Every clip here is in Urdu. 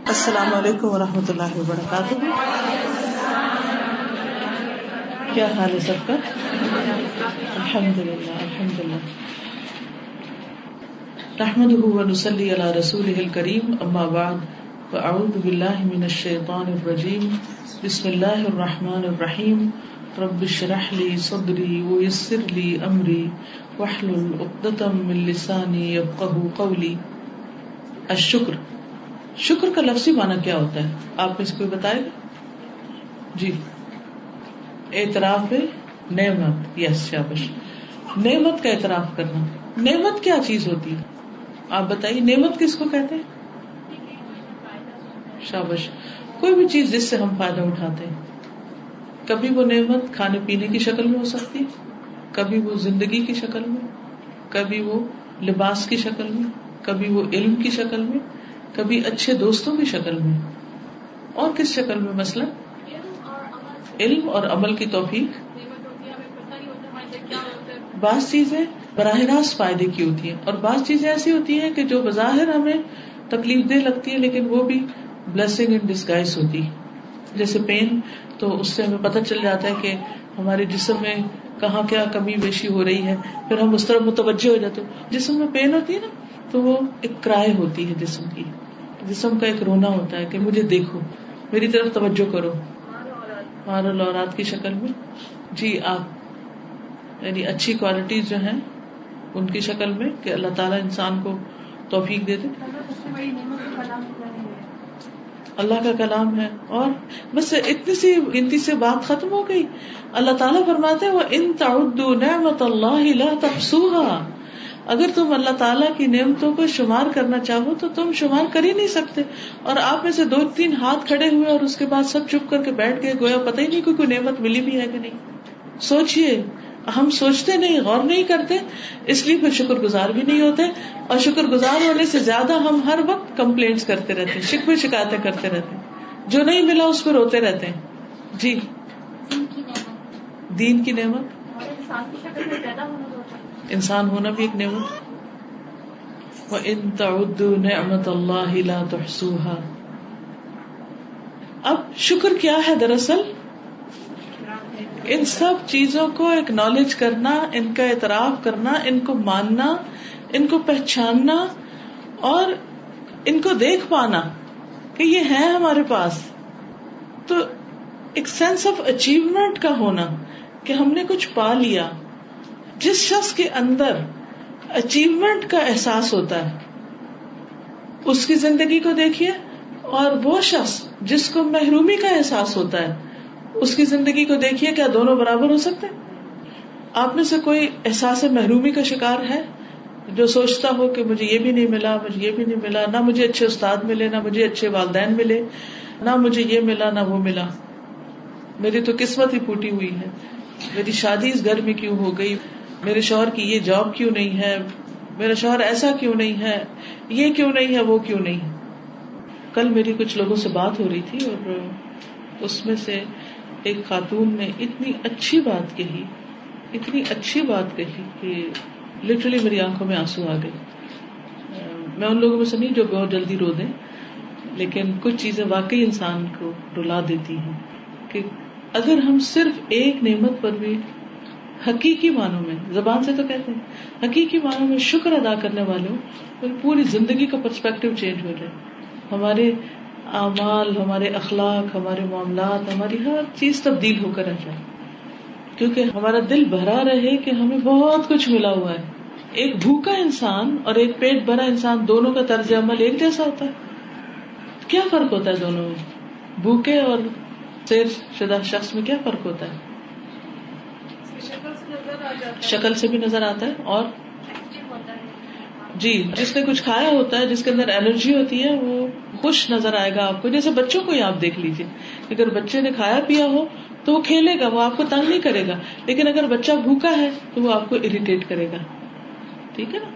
السلام علیکم ورحمۃ اللہ وبرکاتہ. کیا حال ہے سب کا؟ الحمدللہ الحمدللہ. نحمده ونصلی علی رسولہ الکریم. اما بعد فاعوذ باللہ من الشیطان الرجیم. بسم اللہ الرحمن الرحیم. رب اشرح لی صدری ویسر لی امری واحلل عقدۃ من لسانی یفقہوا قولی. الشکر. شکر کا لفظی معنی کیا ہوتا ہے؟ آپ میں سے کوئی بتائے گا؟ جی. اعتراف نعمت. یس شاباش. نعمت کا اعتراف کرنا. نعمت کیا چیز ہوتی ہے؟ آپ بتائیے. نعمت کس کو کہتے ہیں؟ شاباش. کوئی بھی چیز جس سے ہم فائدہ اٹھاتے ہیں. کبھی وہ نعمت کھانے پینے کی شکل میں ہو سکتی ہے, کبھی وہ زندگی کی شکل میں, کبھی وہ لباس کی شکل میں, کبھی وہ علم کی شکل میں, کبھی اچھے دوستوں کی شکل میں, اور کس شکل میں؟ مثلا علم اور عمل کی توفیق. بعض چیزیں براہ راست فائدے کی ہوتی ہیں, اور بعض چیزیں ایسی ہوتی ہیں کہ جو بظاہر ہمیں تکلیف دہ لگتی ہے لیکن وہ بھی بلیسنگ ان ڈسگائز ہوتی ہے. جیسے پین, تو اس سے ہمیں پتہ چل جاتا ہے کہ ہمارے جسم میں کہاں کیا کمی بیشی ہو رہی ہے, پھر ہم اس طرف متوجہ ہو جاتے. جسم میں پین ہوتی ہے نا, تو وہ ایک کرائے ہوتی ہے جسم کی, جسم کا ایک رونا ہوتا ہے کہ مجھے دیکھو, میری طرف توجہ کرو. مار الاورات کی شکل میں. جی. آپ یعنی اچھی کوالٹیز جو ہیں ان کی شکل میں کہ اللہ تعالیٰ انسان کو توفیق دے دے. اللہ کا کلام ہے. اور بس اتنی سی گنتی سے بات ختم ہو گئی. اللہ تعالیٰ فرماتے ہیں وَإِن تَعُدُّوا نِعْمَةَ اللَّهِ لَا تُحْصُوهَا. اگر تم اللہ تعالیٰ کی نعمتوں کو شمار کرنا چاہو تو تم شمار کر ہی نہیں سکتے. اور آپ میں سے 2-3 ہاتھ کھڑے ہوئے اور اس کے بعد سب چپ کر کے بیٹھ گئے, گویا پتہ ہی نہیں کوئی نعمت ملی بھی ہے کہ نہیں. سوچئے. ہم سوچتے نہیں, غور نہیں کرتے, اس لیے پھر شکر گزار بھی نہیں ہوتے, اور شکر گزار ہونے سے زیادہ ہم ہر وقت کمپلینٹس کرتے رہتے ہیں, شکوے شکایتیں کرتے رہتے ہیں, جو نہیں ملا اس پہ روتے رہتے ہیں. جی. دین کی نعمت, انسان ہونا بھی ایک نعمت. وَإِن تَعُدُّوا نِعْمَةَ اللَّهِ لَا تُحْصُوهَا. اب شکر کیا ہے دراصل؟ ان سب چیزوں کو ایکنالج کرنا, ان کا اعتراف کرنا, ان کو ماننا, ان کو پہچاننا, اور ان کو دیکھ پانا کہ یہ ہے ہمارے پاس. تو ایک سینس آف اچیومنٹ کا ہونا کہ ہم نے کچھ پا لیا. جس شخص کے اندر اچیومنٹ کا احساس ہوتا ہے اس کی زندگی کو دیکھیے, اور وہ شخص جس کو محرومی کا احساس ہوتا ہے اس کی زندگی کو دیکھیے. کیا دونوں برابر ہو سکتے ہیں؟ آپ میں سے کوئی احساس محرومی کا شکار ہے جو سوچتا ہو کہ مجھے یہ بھی نہیں ملا, مجھے یہ بھی نہیں ملا, نہ مجھے اچھے استاد ملے, نہ مجھے اچھے والدین ملے, نہ مجھے یہ ملا نہ وہ ملا, میری تو قسمت ہی پھوٹی ہوئی ہے, میری شادی اس گھر میں کیوں ہو گئی, میرے شوہر کی یہ جاب کیوں نہیں ہے, میرا شوہر ایسا کیوں نہیں ہے, یہ کیوں نہیں ہے, وہ کیوں نہیں ہے. کل میری کچھ لوگوں سے بات ہو رہی تھی, اور اس میں سے ایک خاتون نے اتنی اچھی بات کہی, اتنی اچھی بات کہی کہ لٹرلی میری آنکھوں میں آنسو آ گئے. میں ان لوگوں میں سے نہیں جو بہت جلدی رو دیں, لیکن کچھ چیزیں واقعی انسان کو رلا دیتی ہیں کہ اگر ہم صرف ایک نعمت پر بھی حقیقی معنوں میں, زبان سے تو کہتے ہیں, حقیقی معنوں میں شکر ادا کرنے والے ہوں, تو پوری زندگی کا پرسپیکٹو چینج ہو جائے. ہمارے اعمال, ہمارے اخلاق, ہمارے معاملات, ہماری ہر چیز تبدیل ہو کر آ جائے, کیونکہ ہمارا دل بھرا رہے کہ ہمیں بہت کچھ ملا ہوا ہے. ایک بھوکا انسان اور ایک پیٹ بھرا انسان, دونوں کا طرز عمل ایک جیسا ہوتا ہے؟ کیا فرق ہوتا ہے دونوں میں؟ بھوکے اور سیر شدہ شخص میں کیا فرق ہوتا ہے؟ شکل سے بھی نظر آتا ہے, اور جی, جس نے کچھ کھایا ہوتا ہے, جس کے اندر الرجی ہوتی ہے, وہ خوش نظر آئے گا آپ کو. جیسے بچوں کو ہی آپ دیکھ لیجیے, اگر بچے نے کھایا پیا ہو تو وہ کھیلے گا, وہ آپ کو تنگ نہیں کرے گا, لیکن اگر بچہ بھوکا ہے تو وہ آپ کو اریٹیٹ کرے گا. ٹھیک ہے نا؟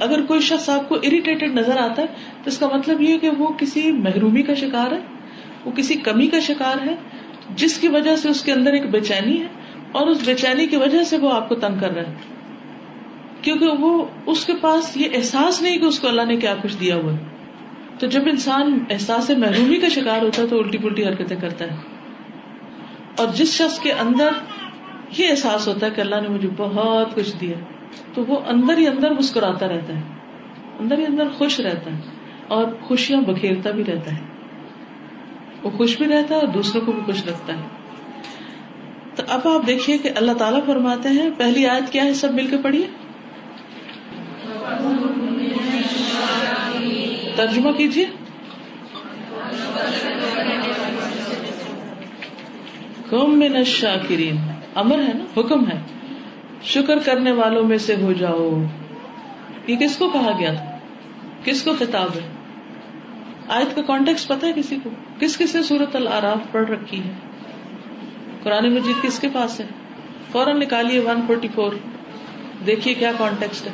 اگر کوئی شخص آپ کو اریٹیٹڈ نظر آتا ہے تو اس کا مطلب یہ ہے کہ وہ کسی محرومی کا شکار ہے, وہ کسی کمی کا شکار ہے, جس کی وجہ سے اس کے اندر ایک بے چینی ہے, اور اس بے چینی کی وجہ سے وہ آپ کو تنگ کر رہا ہے, کیونکہ وہ اس کے پاس یہ احساس نہیں کہ اس کو اللہ نے کیا کچھ دیا ہوا ہے. تو جب انسان احساس محرومی کا شکار ہوتا ہے تو الٹی پلٹی حرکتیں کرتا ہے. اور جس شخص کے اندر یہ احساس ہوتا ہے کہ اللہ نے مجھے بہت کچھ دیا تو وہ اندر ہی اندر مسکراتا رہتا ہے, اندر ہی اندر خوش رہتا ہے اور خوشیاں بکھیرتا بھی رہتا ہے. وہ خوش بھی رہتا ہے اور دوسروں کو بھی خوش رکھتا ہے. تو اب آپ دیکھیے کہ اللہ تعالیٰ فرماتے ہیں, پہلی آیت کیا ہے, سب مل کے پڑھیے, ترجمہ کیجیے. کم من الشاکرین, امر ہے نا, حکم ہے, شکر کرنے والوں میں سے ہو جاؤ. یہ کس کو کہا گیا تھا, کس کو خطاب ہے؟ آیت کا کانٹیکس پتہ ہے کسی کو؟ کس کس نے سورۃ الاعراف پڑھ رکھی ہے؟ قرآن مجید کس کے پاس ہے؟ فوراً نکالیے 144, دیکھیے کیا کانٹیکسٹ ہے.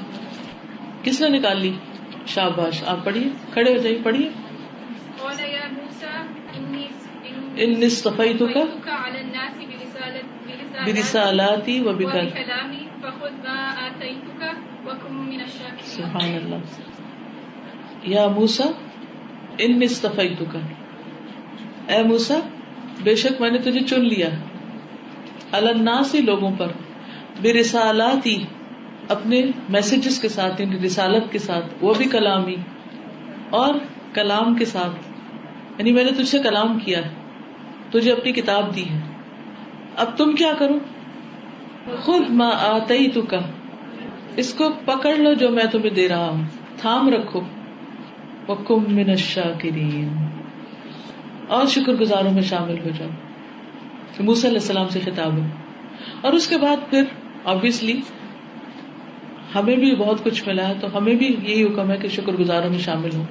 کس نے نکال لی؟ شاباش, آپ پڑھیے, کھڑے ہو جائیے, پڑھیے. انی اصطفیتک برسالاتی و بکلامی سبحان اللہ. یا موسیٰ انی اصطفیتک, اے موسیٰ بے شک میں نے تجھے چن لیا, علی الناس لوگوں پر, برسالاتی اپنے میسجز کے ساتھ, یعنی رسالت کے ساتھ, وہ بھی کلامی اور کلام کے ساتھ, یعنی میں نے تجھ سے کلام کیا ہے, تجھے اپنی کتاب دی ہے. اب تم کیا کرو؟ خذ ما آتیتک, اس کو پکڑ لو جو میں تمہیں دے رہا ہوں, تھام رکھو. وکم من الشاکرین, اور شکر گزاروں میں شامل ہو جاؤ. موسیٰ علیہ السلام سے خطاب ہے. اور اس کے بعد پھر obviously ہمیں بھی بہت کچھ ملا ہے تو ہمیں بھی یہی حکم ہے کہ شکر گزاروں میں شامل ہوں.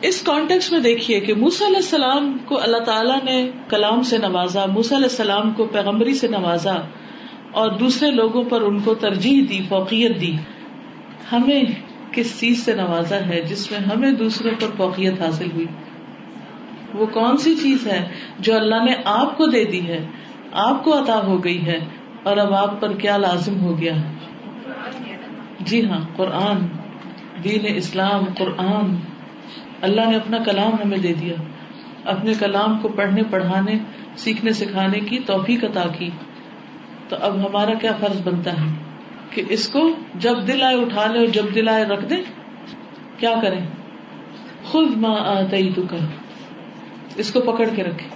اس کانٹیکس میں دیکھیے کہ موسیٰ علیہ السلام کو اللہ تعالیٰ نے کلام سے نوازا, موسیٰ علیہ السلام کو پیغمبری سے نوازا, اور دوسرے لوگوں پر ان کو ترجیح دی, فوقیت دی. ہمیں کس چیز سے نوازا ہے جس میں ہمیں دوسروں پر فوقیت حاصل ہوئی؟ وہ کون سی چیز ہے جو اللہ نے آپ کو دے دی ہے, آپ کو عطا ہو گئی ہے, اور اب آپ پر کیا لازم ہو گیا؟ جی ہاں, قرآن, دین اسلام, قرآن. اللہ نے اپنا کلام ہمیں دے دیا, اپنے کلام کو پڑھنے, پڑھانے, سیکھنے, سکھانے کی توفیق عطا کی. تو اب ہمارا کیا فرض بنتا ہے کہ اس کو جب دل آئے اٹھا لے اور جب دل آئے رکھ دیں. کیا کریں؟ خذ ما آتیتک, اس کو پکڑ کے رکھے.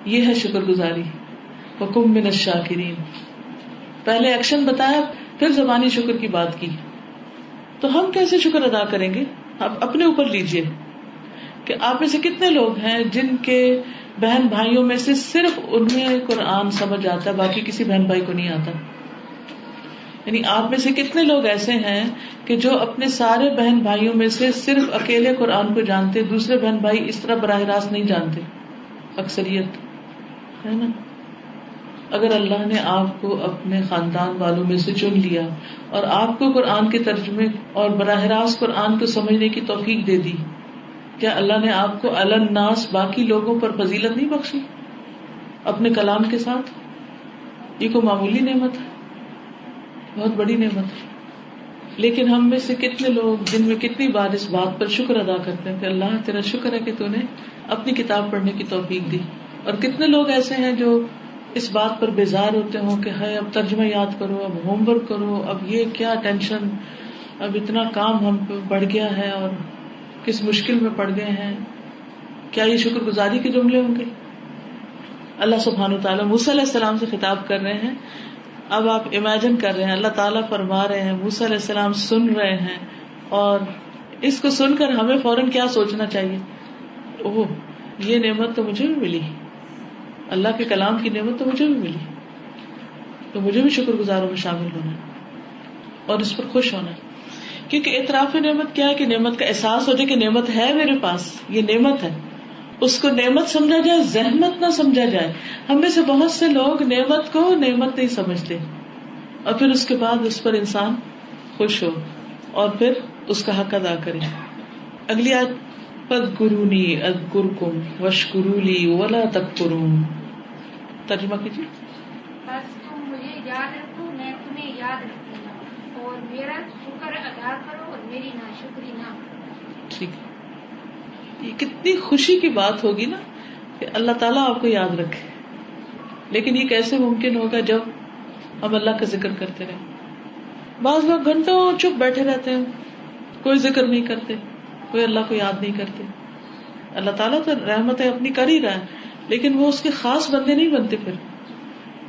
یہ ہے شکر گزاری. وکم من الشاکرین, پہلے ایکشن بتایا, پھر زبانی شکر کی بات کی. تو ہم کیسے شکر ادا کریں گے؟ اب اپنے اوپر لیجئے کہ آپ میں سے کتنے لوگ ہیں جن کے بہن بھائیوں میں سے صرف انہیں قرآن سمجھ آتا ہے, باقی کسی بہن بھائی کو نہیں آتا. یعنی آپ میں سے کتنے لوگ ایسے ہیں کہ جو اپنے سارے بہن بھائیوں میں سے صرف اکیلے قرآن کو جانتے, دوسرے بہن بھائی اس طرح براہ راست نہیں جانتے. اکثریت ہے نا. اگر اللہ نے آپ کو اپنے خاندان والوں میں سے چن لیا اور آپ کو قرآن کے ترجمے اور براہ راست قرآن کو سمجھنے کی توفیق دے دی, کیا اللہ نے آپ کو علی الناس باقی لوگوں پر فضیلت نہیں بخشی اپنے کلام کے ساتھ؟ یہ کوئی معمولی نعمت ہے, بہت بڑی نعمت ہے. لیکن ہم میں سے کتنے لوگ جن میں کتنی بار اس بات پر شکر ادا کرتے ہیں کہ اللہ تیرا شکر ہے کہ تو نے اپنی کتاب پڑھنے کی توفیق دی, اور کتنے لوگ ایسے ہیں جو اس بات پر بیزار ہوتے ہوں کہ ہے اب ترجمہ یاد کرو, اب ہوم ورک کرو, اب یہ کیا ٹینشن, اب اتنا کام ہم پہ بڑھ گیا ہے اور کس مشکل میں پڑ گئے ہیں. کیا یہ شکر گزاری کے جملے ہوں گے؟ اللہ سبحانہ وتعالیٰ موسیٰ علیہ السلام سے خطاب کر رہے ہیں. اب آپ امیجن کر رہے ہیں اللہ تعالیٰ فرما رہے ہیں, موسیٰ علیہ السلام سن رہے ہیں, اور اس کو سن کر ہمیں فوراً کیا سوچنا چاہیے؟ اوہ یہ نعمت تو مجھے بھی ملی, اللہ کے کلام کی نعمت تو مجھے بھی ملی, تو مجھے بھی شکر گزاروں میں شامل ہونا ہے اور اس پر خوش ہونا ہے. کیونکہ اعتراف نعمت کیا ہے کہ نعمت کا احساس ہو جائے کہ نعمت ہے میرے پاس, یہ نعمت ہے, اس کو نعمت سمجھا جائے, زحمت نہ سمجھا جائے. ہم میں سے بہت سے لوگ نعمت کو نعمت نہیں سمجھتے, اور پھر اس کے بعد اس پر انسان خوش ہو اور پھر اس کا حق ادا کرے. اگلی آیت, فاذکرونی اذکرکم واشکروا لی ولا تکفرون. ترجمہ کیجیے. بس تم مجھے یاد رکھو, میں تمہیں یاد رکھوں گا, اور میرا شکر ادا کرو اور میری ناشکری نہ کرو. ٹھیک ہے. یہ کتنی خوشی کی بات ہوگی نا کہ اللہ تعالیٰ آپ کو یاد رکھے. لیکن یہ کیسے ممکن ہوگا جب ہم اللہ کا ذکر کرتے رہیں. بعض لوگ گھنٹوں چپ بیٹھے رہتے ہیں, کوئی ذکر نہیں کرتے, کوئی اللہ کو یاد نہیں کرتے. اللہ تعالیٰ تو رحمتیں اپنی کر ہی رہا ہے, لیکن وہ اس کے خاص بندے نہیں بنتے. پھر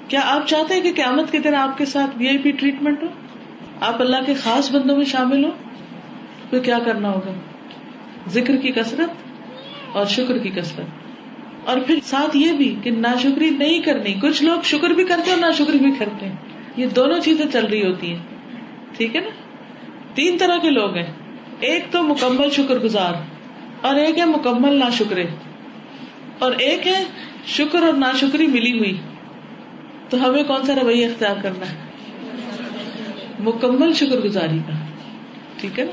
کیا آپ چاہتے ہیں کہ قیامت کے دن آپ کے ساتھ VIP ٹریٹمنٹ ہو, آپ اللہ کے خاص بندوں میں شامل ہو؟ پھر کیا کرنا ہوگا؟ ذکر کی کثرت اور شکر کی کثرت, اور پھر ساتھ یہ بھی کہ ناشکری نہیں کرنی. کچھ لوگ شکر بھی کرتے ہیں اور ناشکری بھی کرتے ہیں, یہ دونوں چیزیں چل رہی ہوتی ہیں. ٹھیک ہے نا. 3 طرح کے لوگ ہیں, ایک تو مکمل شکر گزار, اور ایک ہے مکمل ناشکرے, اور ایک ہے شکر اور ناشکری ملی ہوئی. تو ہمیں کون سا رویہ اختیار کرنا ہے؟ مکمل شکر گزاری کا. ٹھیک ہے نا.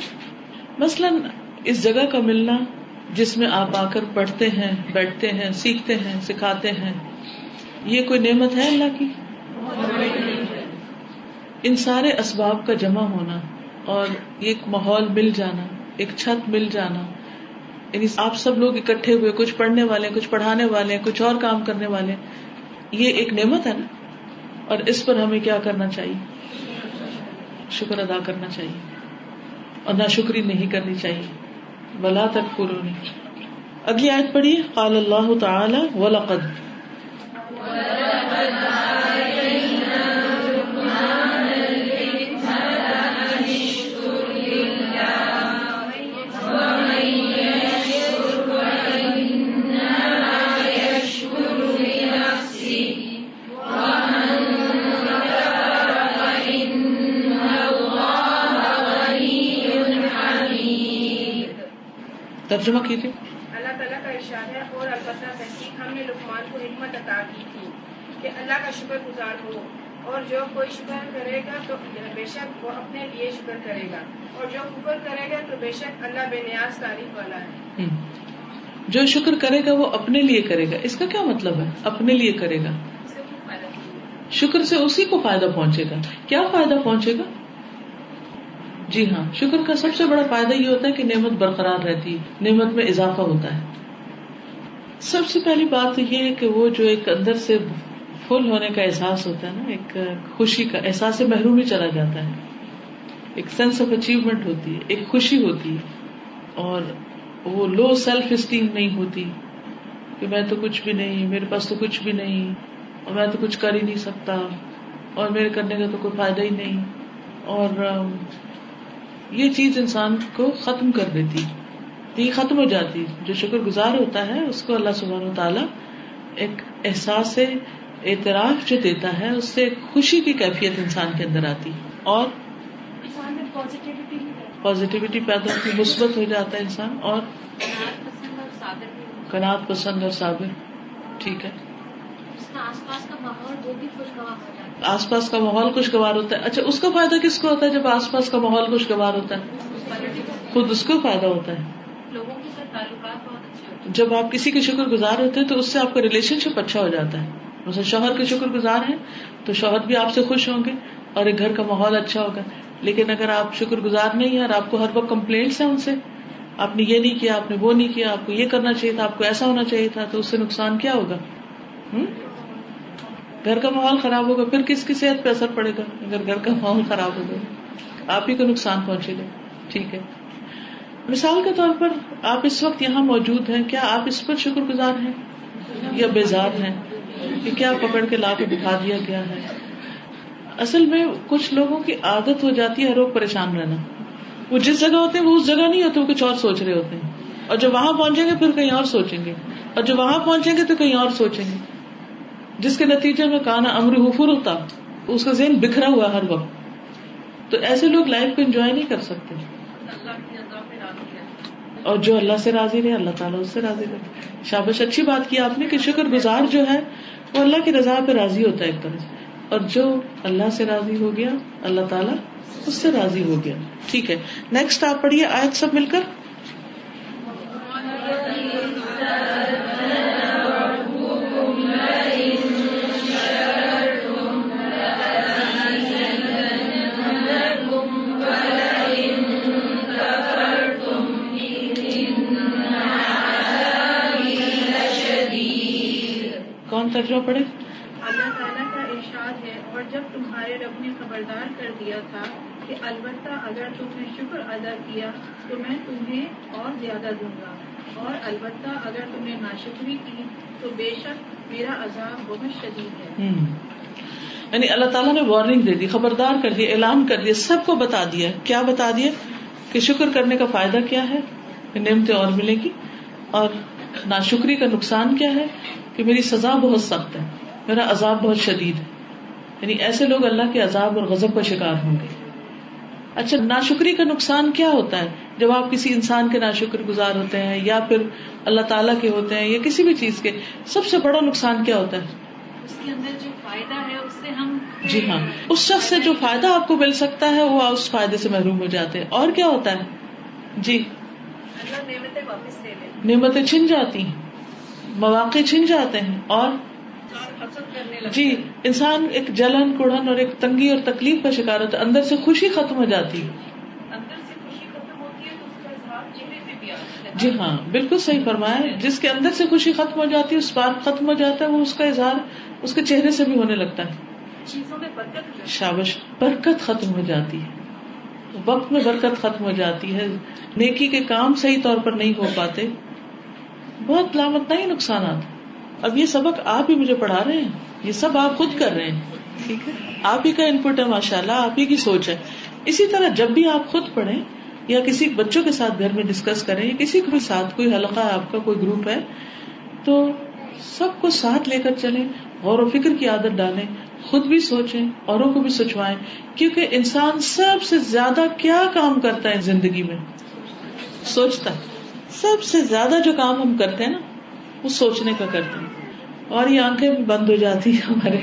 مثلاً اس جگہ کا ملنا جس میں آپ آ کر پڑھتے ہیں, بیٹھتے ہیں, سیکھتے ہیں, سکھاتے ہیں, یہ کوئی نعمت ہے اللہ کی؟ ان سارے اسباب کا جمع ہونا اور ایک ماحول مل جانا, ایک چھت مل جانا, یعنی آپ سب لوگ اکٹھے ہوئے, کچھ پڑھنے والے, کچھ پڑھانے والے, کچھ اور کام کرنے والے, یہ ایک نعمت ہے نا. اور اس پر ہمیں کیا کرنا چاہیے؟ شکر ادا کرنا چاہیے, اور ناشکری نہیں کرنی چاہیے. ولا تکفرون. اگلی آیت پڑھیے. قال اللہ تعالی وَلَقَدْ ترجمہ کیجیے. اللہ تعالیٰ کا ارشاد ہے, اور البتہ تحقیق ہم نے لقمان کو حکمت عطا کی تھی کہ اللہ کا شکر گزار ہو, اور جو کوئی شکر کرے گا تو بے شک وہ اپنے لیے شکر کرے گا, اور جو کفر کرے گا تو بے شک اللہ بے نیاز تعریف والا ہے. جو شکر کرے گا وہ اپنے لیے کرے گا, اس کا کیا مطلب ہے اپنے لیے کرے گا؟ شکر سے اسی کو فائدہ پہنچے گا. کیا فائدہ پہنچے گا؟ جی ہاں, شکر کا سب سے بڑا فائدہ یہ ہوتا ہے کہ نعمت برقرار رہتی ہے, نعمت میں اضافہ ہوتا ہے. سب سے پہلی بات تو یہ ہے کہ وہ جو ایک اندر سے فل ہونے کا احساس ہوتا ہے نا, ایک خوشی کا احساس سے محرومی چلا جاتا ہے, ایک سینس آف اچیومنٹ ہوتی ہے, ایک خوشی ہوتی ہے, اور وہ لو سیلف اسٹیم نہیں ہوتی کہ میں تو کچھ بھی نہیں, میرے پاس تو کچھ بھی نہیں, اور میں تو کچھ کر ہی نہیں سکتا, اور میرے کرنے کا تو کوئی فائدہ ہی نہیں. اور یہ چیز انسان کو ختم کر دیتی, یہ ختم ہو جاتی. جو شکر گزار ہوتا ہے اس کو اللہ سبحانہ وتعالیٰ ایک احساس اعتراف جو دیتا ہے, اس سے ایک خوشی کی کیفیت انسان کے اندر آتی, اور پازیٹیوٹی پیدا ہوتی, مثبت ہو جاتا ہے انسان, اور قناعت پسند اور صابر. ٹھیک ہے. آس پاس کا ماحول وہ بھی خوشگوار ہو جاتا ہے, آس پاس کا ماحول خوشگوار ہوتا ہے. اچھا, اس کا فائدہ کس کو ہوتا ہے جب آس پاس کا ماحول خوشگوار ہوتا ہے؟ خود اس کو فائدہ ہوتا ہے. لوگوں کے ساتھ تعلقات بہت اچھے ہوتے ہیں. جب آپ کسی کے شکر گزار ہوتے ہیں تو اس سے آپ کا ریلیشن شپ اچھا ہو جاتا ہے. مثلا شوہر کے شکر گزار ہیں تو شوہر بھی آپ سے خوش ہوں گے اور ایک گھر کا ماحول اچھا ہوگا. لیکن اگر آپ شکر گزار نہیں ہیں اور آپ کو ہر وقت کمپلینٹس ہیں ان سے, آپ نے یہ نہیں کیا, آپ نے وہ نہیں کیا, آپ کو یہ کرنا چاہیے تھا, آپ کو ایسا ہونا چاہیے تھا, تو اس سے نقصان کیا ہوگا؟ گھر کا ماحول خراب ہوگا. پھر کس کی صحت پہ اثر پڑے گا؟ اگر گھر کا ماحول خراب ہوگا آپ ہی کو نقصان پہنچے گا. ٹھیک ہے. مثال کے طور پر آپ اس وقت یہاں موجود ہیں, کیا آپ اس پر شکر گزار ہیں یا بیزار ہیں کہ کیا پکڑ کے لا کے بٹھا دیا گیا ہے؟ اصل میں کچھ لوگوں کی عادت ہو جاتی ہے ہر وقت پریشان رہنا. وہ جس جگہ ہوتے ہیں وہ اس جگہ نہیں ہوتے, وہ کچھ اور سوچ رہے ہوتے ہیں, اور جب وہاں پہنچیں گے پھر کہیں اور سوچیں گے, اور جب وہاں پہنچیں گے تو کہیں اور سوچیں گے, جس کے نتیجے میں کانا امرہ فرطا, اس کا ذہن بکھرا ہوا ہر وقت. تو ایسے لوگ لائف کو انجوائے نہیں کر سکتے. اور جو اللہ سے راضی رہے اللہ تعالیٰ اس سے راضی رہے. شاباش, اچھی بات کی آپ نے کہ شکر گزار جو ہے وہ اللہ کی رضا پہ راضی ہوتا ہے ایک طرح سے, اور جو اللہ سے راضی ہو گیا اللہ تعالیٰ اس سے راضی ہو گیا. ٹھیک ہے. نیکسٹ آپ پڑھیے آیت سب مل کر. ترجمہ پڑھے. اللہ تعالیٰ کا ارشاد ہے، اور جب تمہارے رب نے خبردار کر دیا تھا کہ البتہ اگر تم نے شکر ادا کیا تو میں تمہیں اور زیادہ دوں گا، اور البتہ اگر تم نے ناشکری کی تو بے شک میرا عذاب بہت شدید ہے. یعنی اللہ تعالیٰ نے وارننگ دے دی، خبردار کر دی، اعلان کر دیا، سب کو بتا دیا. کیا بتا دیا؟ کہ شکر کرنے کا فائدہ کیا ہے، کہ نعمتیں اور ملے گی، اور ناشکری کا نقصان کیا ہے، کہ میری سزا بہت سخت ہے، میرا عذاب بہت شدید ہے. یعنی ایسے لوگ اللہ کے عذاب اور غضب کا شکار ہوں گے. اچھا، ناشکری کا نقصان کیا ہوتا ہے؟ جب آپ کسی انسان کے ناشکر گزار ہوتے ہیں یا پھر اللہ تعالیٰ کے ہوتے ہیں یا کسی بھی چیز کے، سب سے بڑا نقصان کیا ہوتا ہے؟ اس کے اندر جو فائدہ ہے اس سے ہم، جی ہاں، اس شخص سے جو فائدہ آپ کو مل سکتا ہے وہ اس فائدے سے محروم ہو جاتے ہیں. اور کیا ہوتا ہے؟ جی، اللہ نعمتیں واپس لے لیں، نعمتیں چھن جاتی ہیں، مواقع چھن جاتے ہیں، اور حسد کرنے لگتے جی انسان ایک جلن، کڑھن اور ایک تنگی اور تکلیف کا شکار ہوتا ہے. اندر سے خوشی ختم ہو جاتی ہے. اندر سے خوشی ختم ہوتی ہے تو اس کا اظہار چہرے پہ بھی آتا ہے. جی ہاں، بالکل صحیح فرمایا. جس کے اندر سے خوشی ختم ہو جاتی ہے، اس بات ختم ہو جاتا ہے، وہ اس کا اظہار اس کے چہرے سے بھی ہونے لگتا ہے. چیزوں میں برکت ہو جاتی ہے. شابش، برکت ختم ہو جاتی ہے، وقت میں برکت ختم ہو جاتی ہے، نیکی کے کام صحیح طور پر نہیں ہو پاتے، بہت لامتناہی نقصانات. اب یہ سبق آپ ہی مجھے پڑھا رہے ہیں، یہ سب آپ خود کر رہے ہیں، ٹھیک ہے، آپ ہی کا انپٹ ہے، ماشاءاللہ آپ ہی کی سوچ ہے. اسی طرح جب بھی آپ خود پڑھیں یا کسی بچوں کے ساتھ گھر میں ڈسکس کریں یا کسی کے ساتھ کوئی حلقہ ہے آپ کا، کوئی گروپ ہے، تو سب کو ساتھ لے کر چلیں، غور و فکر کی عادت ڈالیں، خود بھی سوچیں، اوروں کو بھی سوچوائیں. کیونکہ انسان سب سے زیادہ کیا کام کرتا ہے زندگی میں؟ سوچتا ہے. سب سے زیادہ جو کام ہم کرتے ہیں نا، وہ سوچنے کا کرتے ہیں. اور یہ آنکھیں بھی بند ہو جاتی ہیں، ہمارے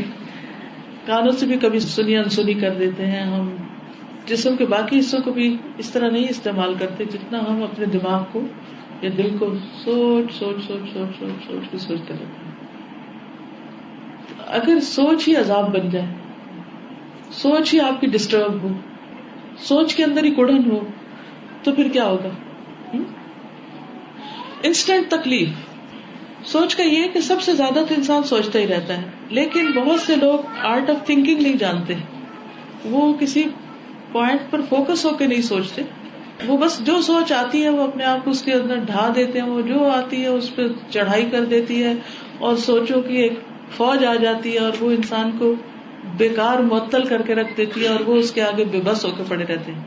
کانوں سے بھی کبھی سنی انسنی کر دیتے ہیں. ہم جسم کے باقی حصوں کو بھی اس طرح نہیں استعمال کرتے جتنا ہم اپنے دماغ کو یا دل کو سوچ سوچ سوچ سوچ سوچ سوچ کے سوچتے رہتے ہیں. اگر سوچ ہی عذاب بن جائے، سوچ ہی آپ کی ڈسٹرب ہو، سوچ کے اندر ہی کڑھن ہو، تو پھر کیا ہوگا؟ انسٹنٹ تکلیف. سوچ کا یہ کہ سب سے زیادہ تو انسان سوچتا ہی رہتا ہے، لیکن بہت سے لوگ آرٹ آف تھنکنگ نہیں جانتے. وہ کسی پوائنٹ پر فوکس ہو کے نہیں سوچتے، وہ بس جو سوچ آتی ہے وہ اپنے آپ کو اس کے اندر ڈھا دیتے ہیں، وہ جو آتی ہے اس پہ چڑھائی کر دیتی ہے، اور سوچوں کی ایک فوج آ جاتی ہے اور وہ انسان کو بیکار معطل کر کے رکھ دیتی ہے، اور وہ اس کے آگے بے بس ہو کے پڑے رہتے ہیں،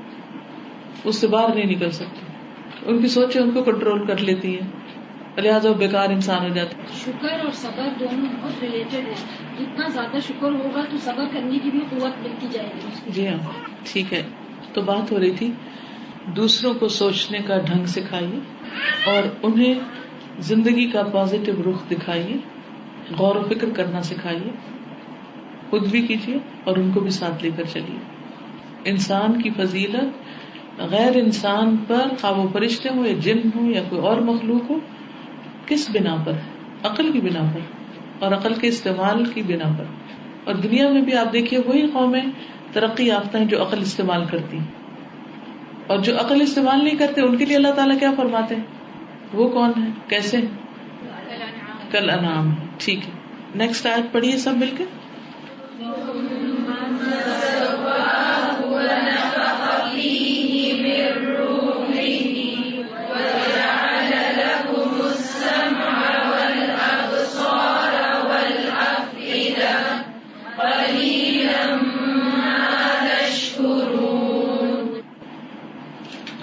اس سے باہر نہیں نکل سکتے. ان کی سوچیں ان کو کنٹرول کر لیتی ہیں، لہٰذا وہ بیکار انسان ہو جاتا ہے. شکر اور صبر دونوں بہت ریلیٹڈ ہیں. جتنا زیادہ شکر ہوگا تو صبر کرنے کی بھی قوت ملتی جائے گی. جی ہاں، ٹھیک ہے. تو بات ہو رہی تھی دوسروں کو سوچنے کا ڈھنگ سکھائیے اور انہیں زندگی کا پازیٹو رخ دکھائیے، غور و فکر کرنا سکھائیے، خود بھی کیجیے اور ان کو بھی ساتھ لے کر چلیے. انسان کی فضیلت غیر انسان پر، خواہ وہ فرشتے ہوں یا جن ہوں یا کوئی اور مخلوق ہو، کس بنا پر ہے؟ عقل کی بنا پر اور عقل کے استعمال کی بنا پر. اور دنیا میں بھی آپ دیکھیے وہی قومیں ترقی یافتہ ہیں جو عقل استعمال کرتی ہیں، اور جو عقل استعمال نہیں کرتے ان کے لیے اللہ تعالیٰ کیا فرماتے ہیں؟ وہ کون ہے؟ کیسے؟ کل انعام. ٹھیک ہے، نیکسٹ آیت پڑھیے سب مل کے.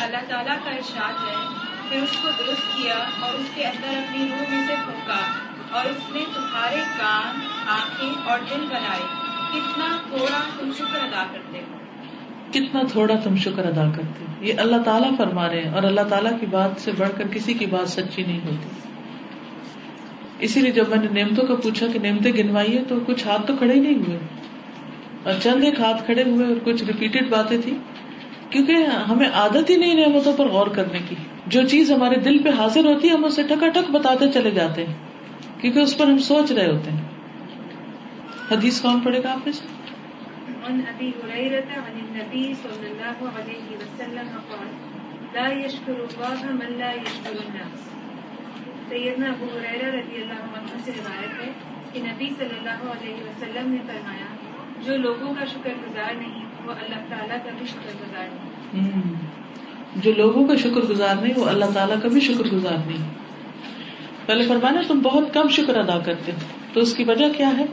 اللہ تعالیٰ کا ارشاد ہے، پھر اس کو درست کیا اور اس کے اندر اپنی روح میں سے پھونکا، اور اس نے تمہارے کان، آنکھیں اور دل بنائے. کتنا تھوڑا تم شکر ادا کرتے ہو. کتنا تھوڑا تم شکر ادا کرتے ہو. یہ اللہ تعالیٰ فرما رہے ہیں، اور اللہ تعالیٰ کی بات سے بڑھ کر کسی کی بات سچی نہیں ہوتی. اسی لیے جب میں نے نعمتوں کا پوچھا کہ نعمتیں گنوائیے تو کچھ ہاتھ تو کھڑے ہی نہیں ہوئے، اور چند ایک ہاتھ کھڑے ہوئے اور کچھ ریپیٹڈ باتیں تھی، کیونکہ ہمیں عادت ہی نہیں نعمتوں پر غور کرنے کی. جو چیز ہمارے دل پہ حاضر ہوتی ہے ہم اسے ٹھکا ٹھک بتاتے چلے جاتے ہیں، کیونکہ اس پر ہم سوچ رہے ہوتے ہیں. حدیث کون پڑھے گا آپ نے؟ عن ابی ہریرہ عن النبی صلی اللہ علیہ وسلم قال لا يشکر اللہ من لا يشکر الناس. سیدنا ابو ہریرہ رضی اللہ عنہ سے روایت ہے کہ نبی صلی اللہ علیہ وسلم نے فرمایا جو لوگوں کا شکر گزار نہیں وہ اللہ تعالیٰ کا بھی شکر گزار نہیں. جو لوگوں کا شکر گزار نہیں وہ اللہ تعالیٰ کا بھی شکر گزار نہیں. پہلے فرمانا تم بہت کم شکر ادا کرتے ہو. تو اس کی وجہ کیا ہے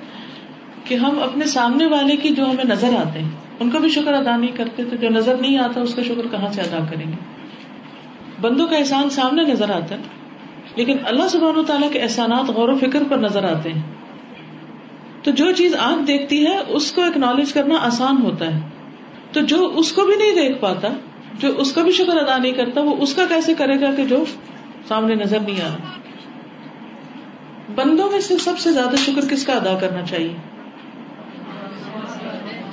کہ ہم اپنے سامنے والے کی جو ہمیں نظر آتے ہیں ان کا بھی شکر ادا نہیں کرتے. تو جو نظر نہیں آتا اس کا شکر کہاں سے ادا کریں گے؟ بندوں کا احسان سامنے نظر آتا ہے لیکن اللہ سبحانہ وتعالیٰ کے احسانات غور و فکر پر نظر آتے ہیں. تو جو چیز آنکھ دیکھتی ہے اس کو ایکنالج کرنا آسان ہوتا ہے. تو جو اس کو بھی نہیں دیکھ پاتا، جو اس کا بھی شکر ادا نہیں کرتا، وہ اس کا کیسے کرے گا کہ جو سامنے نظر نہیں آ رہا. بندوں میں سے سب سے زیادہ شکر کس کا ادا کرنا چاہیے؟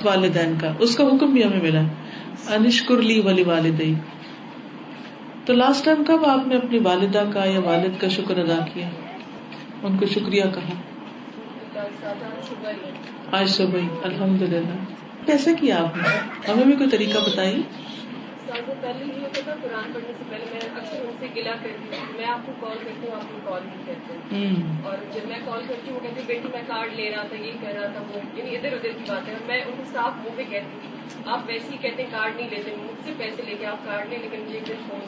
والدین کا. اس کا حکم بھی ہمیں ملا ہے انشکر لی ولی والدی. تو لاسٹ ٹائم کب آپ نے اپنی والدہ کا یا والد کا شکر ادا کیا، ان کو شکریہ کہا؟ آج صبح الحمدللہ. کیسے کیا آپ نے؟ ہمیں بھی کوئی طریقہ بتائیے. پہلے یہ ہوتا تھا قرآن پڑھنے سے پہلے میں اکثر ان سے گلا کرتی ہوں، میں آپ کو کال کرتی ہوں، آپ کو کال نہیں کرتے. اور جب میں کال کرتی ہوں وہ کہتی بیٹی میں کارڈ لے رہا تھا، یہ کر رہا تھا، وہ یعنی ادھر ادھر کی بات ہے. میں ان کو صاف منہ پہ کہتی تھی آپ ویسے ہی کہتے ہیں کارڈ نہیں لیتے، مجھ سے پیسے لے کے آپ کارڈ لیں، لیکن مجھے ایک فون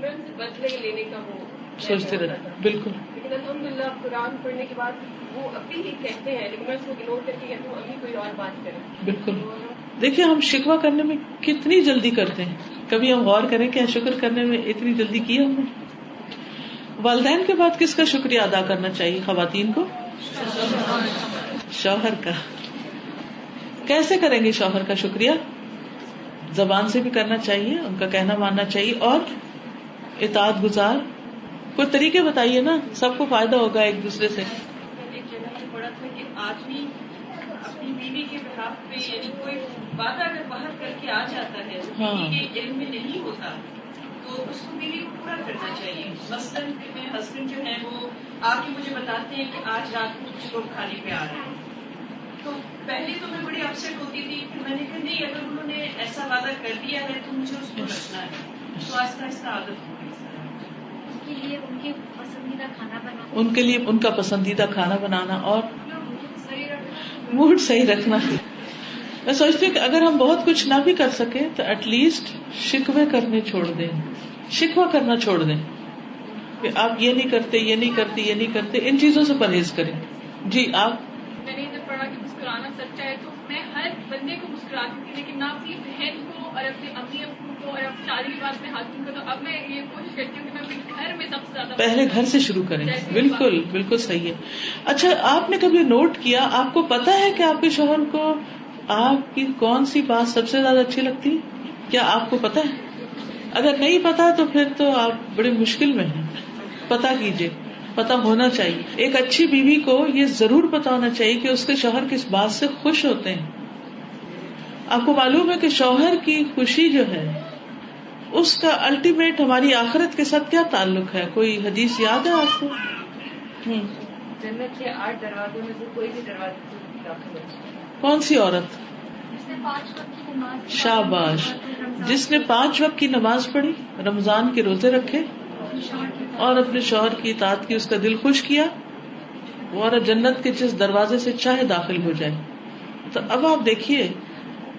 میں ان سے بدلے لینے کا وہ سوچتے رہتے. بالکل. لیکن الحمدللہ قرآن پڑھنے کے بعد وہ ابھی ہی کہتے ہیں، لیکن میں اس کو اگنور کر کے کہتی ہوں ابھی کوئی اور بات کریں. بالکل. دیکھیے ہم شکوہ کرنے میں کتنی جلدی کرتے ہیں. کبھی ہم غور کریں کہ شکر کرنے میں اتنی جلدی کی ہم نے. والدین کے بعد کس کا شکریہ ادا کرنا چاہیے خواتین کو؟ شوہر کا. کیسے کریں گے شوہر کا شکریہ؟ زبان سے بھی کرنا چاہیے، ان کا کہنا ماننا چاہیے، اور اطاعت گزار. کوئی طریقے بتائیے نا، سب کو فائدہ ہوگا ایک دوسرے سے. ایک جگہ سے پڑھا تھا کہ آدمی اپنی بیوی کے بہاف پہ یعنی کوئی وعدہ اگر باہر کر کے آ جاتا ہے بیوی کے علم میں نہیں ہوتا تو اس کو بیوی کو پورا کرنا چاہیے. مثلاً میرے ہسبینڈ جو ہیں وہ آ کے مجھے بتاتے ہیں کہ آج رات کو کچھ لوگ کھانے پہ آ رہے ہیں، تو پہلے تو میں بڑی اپسیٹ ہوتی تھی، پھر میں نے کہا نہیں اگر انہوں نے ایسا وعدہ کر دیا ہے تو مجھے اس کو رکھنا ہے. تو آہستہ آہستہ عادت ہو گئی. کے لیے ان کے پسندیدہ کھانا بنانا، ان کے لیے ان کا پسندیدہ کھانا بنانا اور موڈ صحیح رکھنا. میں سوچتی ہوں کہ اگر ہم بہت کچھ نہ بھی کر سکیں تو ایٹ لیسٹ شکوے کرنے چھوڑ دیں، شکوہ کرنا چھوڑ دیں کہ آپ یہ نہیں کرتے، یہ نہیں کرتے، یہ نہیں کرتے. ان چیزوں سے پرہیز کریں. جی آپ. میں نے ادھر پڑھا کہ مسکرانا سچا ہے، تو میں ہر بندے کو مسکراتی تھی لیکن نہ اپنی بہن کو اور اپنے امی ابو کو اور اپنی شادی کے بعد میں ہسبینڈ کو. تو اب میں یہ کوشش کرتی ہوں کہ میں اپنے گھر میں سب سے زیادہ پہلے گھر سے شروع کریں. بالکل بالکل صحیح ہے. اچھا آپ نے کبھی نوٹ کیا، آپ کو پتا ہے کہ آپ کے شوہر کو آپ کی کون سی بات سب سے زیادہ اچھی لگتی ہے؟ کیا آپ کو پتا ہے؟ اگر نہیں پتا تو پھر تو آپ بڑی مشکل میں ہیں. پتا کیجئے، پتا ہونا چاہیے. ایک اچھی بیوی کو یہ ضرور پتا ہونا چاہیے کہ اس کے شوہر کس بات سے خوش ہوتے ہیں. آپ کو معلوم ہے کہ شوہر کی خوشی جو ہے اس کا الٹیمیٹ ہماری آخرت کے ساتھ کیا تعلق ہے؟ کوئی حدیث یاد ہے آپ کو؟ جنت کے 8 دروازوں میں سے کوئی بھی دروازے سے داخل ہو. کون سی عورت؟ جس نے 5 وقت کی نماز، شاباش. جس نے 5 وقت کی نماز پڑھی، رمضان کے روزے رکھے اور اپنے شوہر کی اطاعت کی، اس کا دل خوش کیا، وہ عورت جنت کے جس دروازے سے چاہے داخل ہو جائے. تو اب آپ دیکھیے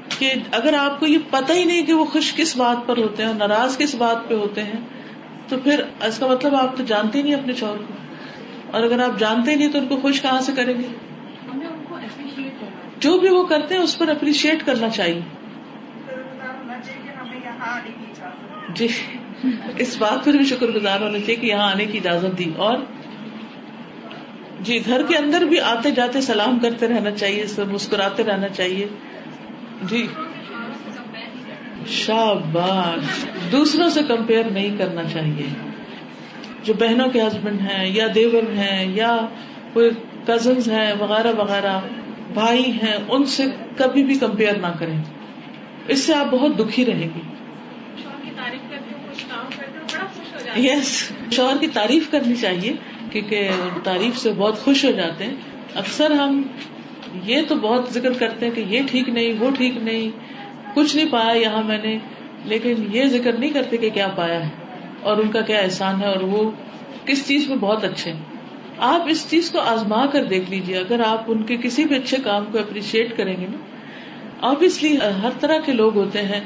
کہ اگر آپ کو یہ پتہ ہی نہیں کہ وہ خوش کس بات پر ہوتے ہیں اور ناراض کس بات پہ ہوتے ہیں، تو پھر اس کا مطلب آپ تو جانتے ہی نہیں اپنے شوہر کو. اور اگر آپ جانتے ہی نہیں تو ان کو خوش کہاں سے کریں گے؟ ہمیں ان کو اپریشیٹ کرنا، جو بھی وہ کرتے ہیں اس پر اپریشیٹ کرنا چاہیے. جی اس بات پر بھی شکر گزار ہونا چاہیے کہ یہاں آنے کی اجازت دی. اور جی گھر کے اندر بھی آتے جاتے سلام کرتے رہنا چاہیے، سب مسکراتے رہنا چاہیے. جی شاباش. دوسروں سے کمپیئر نہیں کرنا چاہیے. جو بہنوں کے ہسبینڈ ہیں یا دیور ہیں یا کوئی کزنز ہیں وغیرہ وغیرہ، بھائی ہیں، ان سے کبھی بھی کمپیئر نہ کریں. اس سے آپ بہت دکھی رہیں گی. شوہر کی تعریف کرتے ہو، کچھ کام کرتے ہو، بڑا خوش ہو جاتے ہیں. یس شوہر کی تعریف کرنی چاہیے کیونکہ تعریف سے بہت خوش ہو جاتے ہیں. اکثر ہم یہ تو بہت ذکر کرتے ہیں کہ یہ ٹھیک نہیں، وہ ٹھیک نہیں، کچھ نہیں پایا یہاں میں نے، لیکن یہ ذکر نہیں کرتے کہ کیا پایا ہے اور ان کا کیا احسان ہے اور وہ کس چیز میں بہت اچھے ہیں. آپ اس چیز کو آزما کر دیکھ لیجیے. اگر آپ ان کے کسی بھی اچھے کام کو اپریشیٹ کریں گے نا, obviously ہر طرح کے لوگ ہوتے ہیں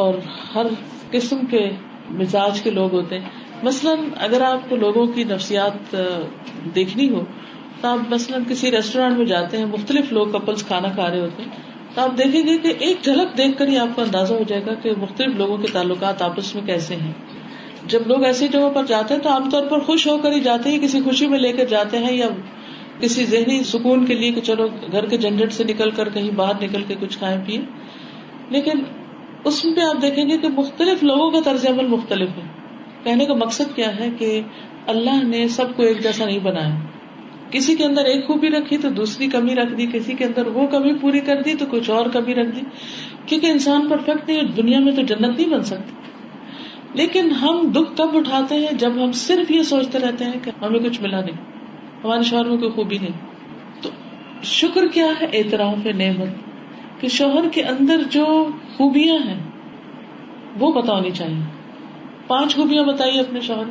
اور ہر قسم کے مزاج کے لوگ ہوتے ہیں. مثلاً اگر آپ کو لوگوں کی نفسیات دیکھنی ہو تو آپ مثلاً کسی ریسٹورینٹ میں جاتے ہیں, مختلف لوگ کپلز کھانا کھا رہے ہوتے ہیں, تو آپ دیکھیں گے کہ ایک جھلک دیکھ کر ہی آپ کو اندازہ ہو جائے گا کہ مختلف لوگوں کے تعلقات آپس میں کیسے ہیں. جب لوگ ایسی جگہوں پر جاتے ہیں تو عام طور پر خوش ہو کر ہی جاتے ہیں, کسی خوشی میں لے کر جاتے ہیں یا کسی ذہنی سکون کے لیے کہ چلو گھر کے جھنجٹ سے نکل کر کہیں باہر نکل کے کچھ کھائیں پیئیں. لیکن اس میں آپ دیکھیں گے کہ مختلف لوگوں کا طرز عمل مختلف ہے. کہنے کا مقصد کیا ہے کہ اللہ نے سب کو ایک جیسا نہیں بنایا. کسی کے اندر ایک خوبی رکھی تو دوسری کمی رکھ دی, کسی کے اندر وہ کمی پوری کر دی تو کچھ اور کمی رکھ دی, کیونکہ انسان پرفیکٹ نہیں, دنیا میں تو جنت نہیں بن سکتی. لیکن ہم دکھ تب اٹھاتے ہیں جب ہم صرف یہ سوچتے رہتے ہیں کہ ہمیں کچھ ملا نہیں, ہمارے شوہر میں کوئی خوبی نہیں. تو شکر کیا ہے؟ اعتراف نعمت, کہ شوہر کے اندر جو خوبیاں ہیں وہ پتہ ہونی چاہیے. 5 خوبیاں بتائیے اپنے شوہر,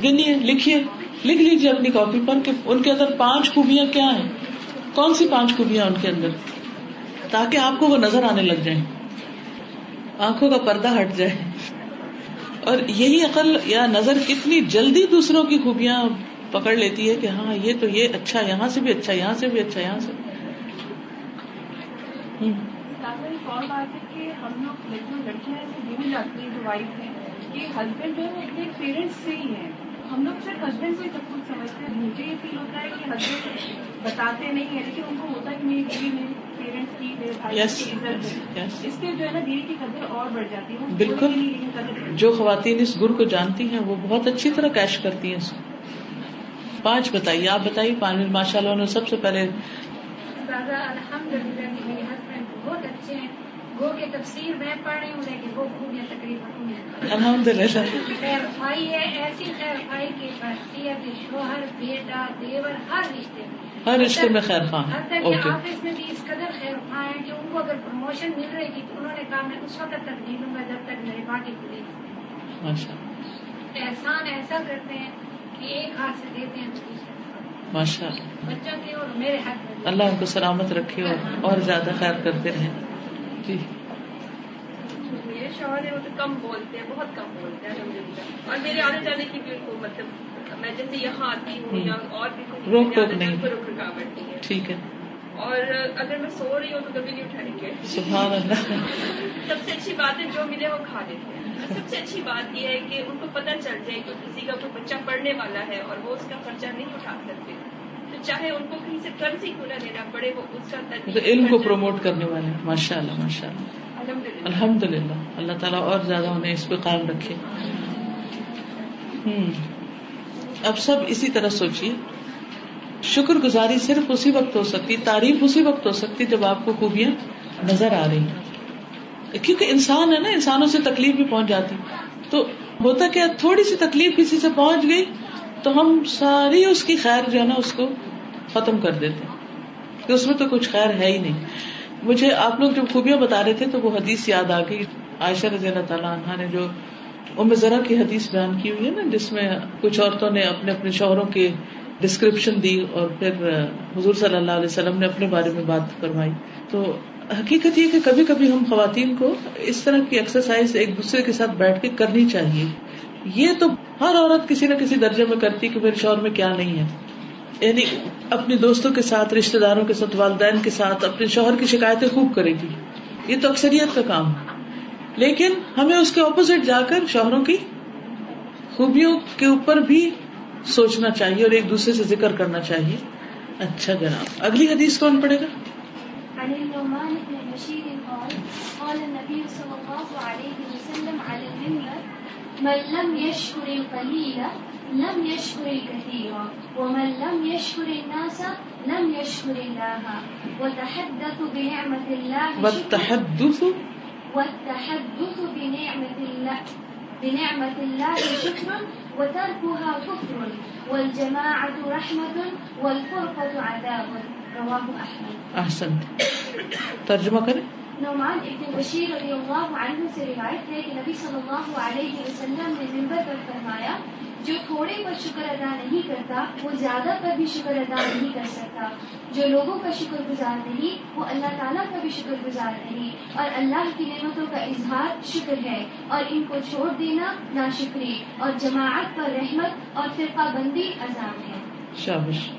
گنیے, لکھیے, لکھ لیجیے اپنی کاپی پر کہ ان کے اندر 5 خوبیاں کیا ہیں, کون سی 5 خوبیاں ان کے اندر, تاکہ آپ کو وہ نظر آنے لگ جائیں, آنکھوں کا پردہ ہٹ جائے. اور یہی عقل یا نظر کتنی جلدی دوسروں کی خوبیاں پکڑ لیتی ہے کہ ہاں یہ تو یہ اچھا, یہاں سے بھی اچھا, یہاں سے بھی اچھا, یہاں سے. اور بات ہے کہ ہم لوگ لڑکیاں ایسے بھول جاتی ہیں جو وائف ہیں کہ ہسبینڈ جو ہے اپنے پیرنٹس سے ہی ہیں. ہم لوگ صرف ہسبینڈ سے سب کچھ سمجھتے ہیں. مجھے یہ فیل ہوتا ہے کہ ہسبینڈ بتاتے نہیں ہیں, لیکن ان کو ہوتا ہے کہ میری بیوی میرے پیرنٹس کی, میرے بھائی کی عزت ہے. اس سے جو ہے نا بیوی کی قدر اور بڑھ جاتی ہے. بالکل, جو خواتین اس گر کو جانتی ہیں وہ بہت اچھی طرح کیش کرتی ہیں اس کو. 5 بتائیے, آپ بتائیے 5. ماشاء اللہ انہوں سب سے پہلے الحمدللہ میرے ہسبینڈ بہت اچھے ہیں. گو کے تفسیر میں پڑھ رہی ہوں لیکن وہ خوبیاں تقریباً الحمدللہ خیر خائی ہے, ایسی خیر خائی کی بڑھتی ہے کہ شوہر, بیٹا, دیور, ہر رشتے میں خیر خواہ. حتیٰ کہ آفس میں بھی اس قدر خیر خواہ ہیں کہ ان کو اگر پروموشن مل رہی تھی تو انہوں نے کہا میں اس وقت تک نہیں لوں گا جب تک میری پارٹی پوری. احسان ایسا کرتے ہیں کہ ایک ہاتھ سے دیتے ہیں تو دوسرے ماشاء اللہ, بچوں کے اور میرے ہاتھ میں. اللہ ان کو سلامت رکھے اور زیادہ خیر کرتے رہیں. جی میرے شوہر ہیں وہ تو کم بولتے ہیں, بہت کم بولتے ہیں الحمدللہ. اور میرے آنے جانے کی بھی ان کو مطلب میں جیسے یہاں آتی ہوں یا اور بھی روک ٹوک نہیں, رک رکاوٹ نہیں ہے. ٹھیک ہے. اور اگر میں سو رہی ہوں تو کبھی نہیں اٹھائیں گے. سبحان اللہ. سب سے اچھی بات ہے جو ملے وہ کھا لیتے ہیں. سب سے اچھی بات یہ ہے کہ ان کو پتہ چل جائے کہ کسی کا کوئی بچہ پڑھنے والا ہے اور وہ اس کا خرچہ نہیں اٹھا سکتے, تو چاہے ان کو کہیں سے قرض ہی کیوں نہ لینا پڑے, وہ اس کا علم کو پروموٹ کرنے والے. ماشاء اللہ ماشاء اللہ, الحمدللہ. اللہ تعالیٰ اور زیادہ انہیں اس پہ قائم رکھے. اب سب اسی طرح سوچیے, شکر گزاری صرف اسی وقت ہو سکتی, تعریف اسی وقت ہو سکتی جب آپ کو خوبیاں نظر آ رہی ہیں. کیونکہ انسان ہے نا, انسانوں سے تکلیف بھی پہنچ جاتی. تو ہوتا کہ تھوڑی سی تکلیف کسی سے پہنچ گئی تو ہم ساری اس کی خیر جو ہے نا اس کو ختم کر دیتے ہیں کہ اس میں تو کچھ خیر ہے ہی نہیں. مجھے آپ لوگ جب خوبیاں بتا رہے تھے تو وہ حدیث یاد آ گئی, عائشہ رضی اللہ تعالیٰ عنہا نے جو ام ذرا کی حدیث بیان کی ہوئی ہے نا, جس میں کچھ عورتوں نے اپنے اپنے شوہروں کے ڈسکرپشن دی اور پھر حضور صلی اللہ علیہ وسلم نے اپنے بارے میں بات فرمائی. تو حقیقت یہ کہ کبھی کبھی ہم خواتین کو اس طرح کی ایکسرسائز ایک دوسرے کے ساتھ بیٹھ کے کرنی چاہیے. یہ تو ہر عورت کسی نہ کسی درجے میں کرتی کہ میرے شوہر میں کیا نہیں ہے, یعنی اپنی دوستوں کے ساتھ, رشتہ داروں کے ساتھ, والدین کے ساتھ اپنے شوہر کی شکایتیں خوب کرے گی. یہ تو اکثریت کا کام ہے. لیکن ہمیں اس کے اپوزٹ جا کر شوہروں کی خوبیوں کے اوپر بھی سوچنا چاہیے اور ایک دوسرے سے ذکر کرنا چاہیے. اچھا جناب, اگلی حدیث کون پڑھے گا؟ عن النعمان بن بشير قال قال النبي صلى الله عليه وسلم على المنبر من لم يشكر القليل لم يشكر الكثير ومن لم يشكر الناس لم يشكر الله وتحدث بنعمة الله والتحدث بنعمة الله شكر وتركها كفر والجماعة رحمة والفرقة عذاب. رواه أحمد. احسنت. ترجمہ کریں. نعمان ابن بشیر رضی اللہ عنہ سے روایت ہے کہ نبی صلی اللہ علیہ وسلم نے منبر پر فرمایا جو تھوڑے پر شکر ادا نہیں کرتا وہ زیادہ پر بھی شکر ادا نہیں کر سکتا. جو لوگوں کا شکر گزار نہیں وہ اللہ تعالیٰ کا بھی شکر گزار نہیں. اور اللہ کی نعمتوں کا اظہار شکر ہے اور ان کو چھوڑ دینا ناشکری. اور جماعت پر رحمت اور فرقہ بندی عذاب ہے. شاباش.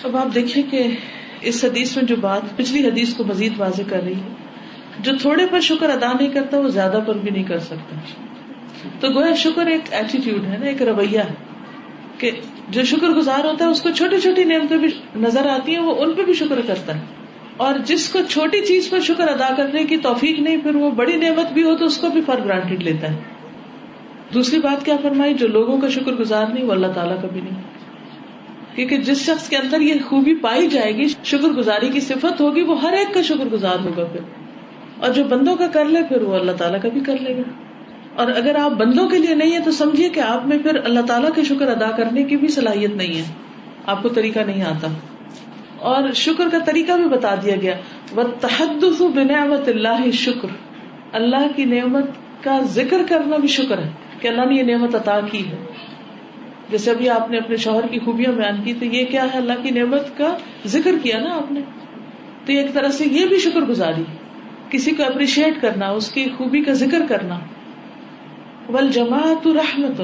اب آپ دیکھیں کہ اس حدیث میں جو بات پچھلی حدیث کو مزید واضح کر رہی ہے، جو تھوڑے پر شکر ادا نہیں کرتا وہ زیادہ پر بھی نہیں کر سکتا. تو گویا شکر ایک ایٹیٹیوڈ ہے نا، ایک رویہ ہے کہ جو شکر گزار ہوتا ہے اس کو چھوٹی چھوٹی نعمتیں بھی نظر آتی ہیں، وہ ان پہ بھی شکر کرتا ہے. اور جس کو چھوٹی چیز پر شکر ادا کرنے کی توفیق نہیں، پھر وہ بڑی نعمت بھی ہو تو اس کو بھی فار گرانٹیڈ لیتا ہے. دوسری بات کیا فرمائی؟ جو لوگوں کا شکر گزار نہیں وہ اللہ تعالیٰ کا بھی نہیں. کیونکہ جس شخص کے اندر یہ خوبی پائی جائے گی، شکر گزاری کی صفت ہوگی، وہ ہر ایک کا شکر گزار ہوگا پھر. اور جو بندوں کا کر لے پھر وہ اللہ تعالیٰ کا بھی کر لے گا. اور اگر آپ بندوں کے لیے نہیں ہے تو سمجھیے کہ آپ میں پھر اللہ تعالیٰ کے شکر ادا کرنے کی بھی صلاحیت نہیں ہے، آپ کو طریقہ نہیں آتا. اور شکر کا طریقہ بھی بتا دیا گیا، وَالتَّحَدُّثُ بِنِعْمَةِ اللَّهِ شکر، اللہ کی نعمت کا ذکر کرنا بھی شکر ہے کہ اللہ نے یہ نعمت عطا کی ہے. جیسے ابھی آپ نے اپنے شوہر کی خوبیاں بیان کی، تو یہ کیا ہے؟ اللہ کی نعمت کا ذکر کیا نا آپ نے. تو ایک طرح سے یہ بھی شکر گزاری، کسی کو اپریشیٹ کرنا، اس کی خوبی کا ذکر کرنا. والجماعت رحمت،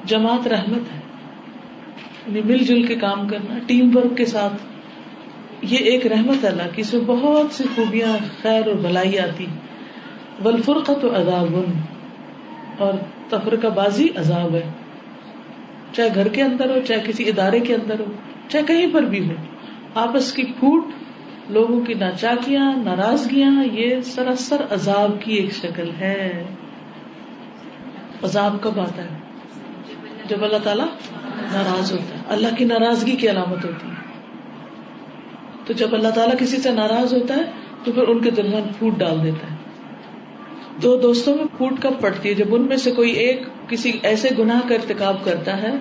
جماعت رحمت ہے، یعنی مل جل کے کام کرنا، ٹیم ورک کے ساتھ، یہ ایک رحمت ہے اللہ کی، اس میں بہت سی خوبیاں، خیر اور بھلائی آتی. والفرقۃ عذاب، اور تفرقہ بازی عذاب ہے، چاہے گھر کے اندر ہو، چاہے کسی ادارے کے اندر ہو، چاہے کہیں پر بھی ہو. آپس کی پھوٹ، لوگوں کی ناچاکیاں، ناراضگیاں، یہ سراسر عذاب کی ایک شکل ہے. عذاب کب آتا ہے؟ جب اللہ تعالیٰ ناراض ہوتا ہے. اللہ کی ناراضگی کی علامت ہوتی ہے. تو جب اللہ تعالیٰ کسی سے ناراض ہوتا ہے تو پھر ان کے درمیان پھوٹ ڈال دیتا ہے. دو دوستوں میں پھوٹ کب پڑتی ہے؟ جب ان میں سے کوئی ایک کسی ایسے گناہ کا ارتکاب کرتا ہے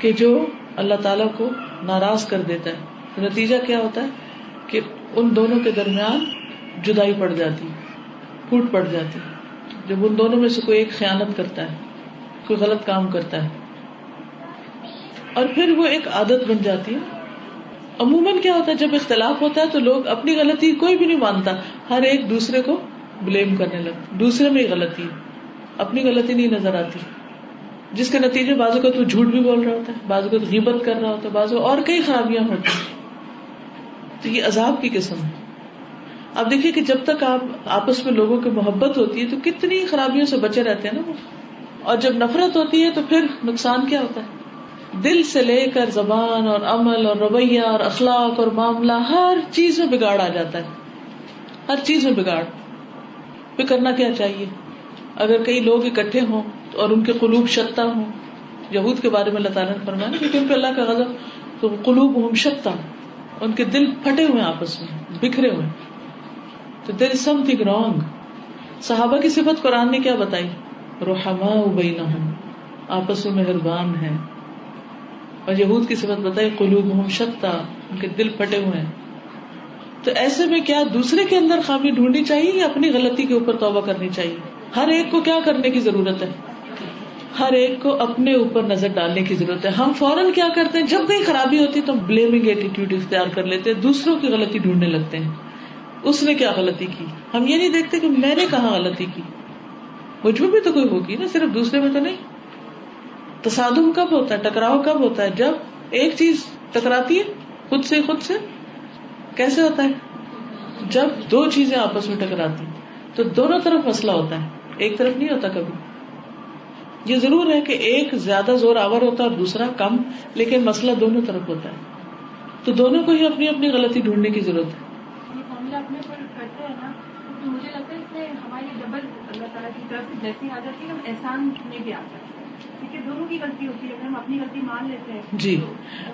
کہ جو اللہ تعالیٰ کو ناراض کر دیتا ہے. نتیجہ کیا ہوتا ہے کہ ان دونوں کے درمیان جدائی پڑ جاتی، پھوٹ پڑ جاتی. جب ان دونوں میں سے کوئی ایک خیانت کرتا ہے، کوئی غلط کام کرتا ہے، اور پھر وہ ایک عادت بن جاتی ہے. عموماً کیا ہوتا ہے جب اختلاف ہوتا ہے تو لوگ اپنی غلطی کوئی بھی نہیں مانتا، ہر ایک دوسرے کو بلیم کرنے لگتا، دوسرے میں ہی غلطی ہے، اپنی غلطی نہیں نظر آتی، جس کے نتیجے بعض اوقات وہ جھوٹ بھی بول رہا ہوتا ہے، بعض اوقات غیبت کر رہا ہوتا ہے، بعض اور کئی خرابیاں ہوتی ہیں. تو یہ عذاب کی قسم ہے. اب دیکھیے کہ جب تک آپ آپس میں لوگوں کی محبت ہوتی ہے تو کتنی خرابیوں سے بچے رہتے ہیں نا وہ. اور جب نفرت ہوتی ہے تو پھر نقصان کیا ہوتا ہے؟ دل سے لے کر زبان اور عمل اور رویہ اور اخلاق اور معاملہ، ہر چیز میں بگاڑ آ جاتا ہے، ہر چیز میں بگاڑ. پھر کرنا کیا چاہیے؟ اگر کئی لوگ اکٹھے ہوں اور ان کے قلوب شتہ ہوں، یہود کے بارے میں اللہ تعالیٰ نے فرمایا کیونکہ ان پہ اللہ کا غضب، تو قلوبہم شتہ، ان کے دل پھٹے ہوئے آپس میں، بکھرے ہوئے. تو there is something wrong. صحابہ کی صفت قرآن نے کیا بتائی؟ رحماء بینہم، آپس میں مہربان ہیں. اور یہود کی صفت بتائی قلوبہم شتہ، ان کے دل پھٹے ہوئے ہیں. تو ایسے میں کیا دوسرے کے اندر خامی ڈھونڈنی چاہیے یا اپنی غلطی کے اوپر توبہ کرنی چاہیے؟ ہر ایک کو کیا کرنے کی ضرورت ہے؟ ہر ایک کو اپنے اوپر نظر ڈالنے کی ضرورت ہے. ہم فوراً کیا کرتے ہیں جب کہیں خرابی ہوتی ہے تو بلیمنگ ایٹیٹیوڈ اختیار کر لیتے ہیں، دوسروں کی غلطی ڈھونڈنے لگتے ہیں. اس نے کیا غلطی کی؟ ہم یہ نہیں دیکھتے کہ میں نے کہاں غلطی کی، مجھ میں بھی تو کوئی ہوگی نا، صرف دوسرے میں تو نہیں. تصادم کب ہوتا ہے، ٹکراؤ کب ہوتا ہے؟ جب ایک چیز ٹکراتی ہے خود سے. کیسے ہوتا ہے؟ جب دو چیزیں آپس میں ٹکراتی تو دونوں طرف مسئلہ ہوتا ہے، ایک طرف نہیں ہوتا کبھی. یہ ضرور ہے کہ ایک زیادہ زور آور ہوتا ہے اور دوسرا کم، لیکن مسئلہ دونوں طرف ہوتا ہے. تو دونوں کو ہی اپنی اپنی غلطی ڈھونڈنے کی ضرورت ہے. اپنے پر کرتے ہیں نا تو مجھے لگتا ہے اس میں ہماری ڈبل اللہ تعالیٰ کی طرف سے جیسی آ جاتی ہے ہم احسان میں بھی آ جاتے ہیں، کیونکہ دونوں کی غلطی ہوتی ہے. اگر ہم اپنی غلطی مان لیتے ہیں جی،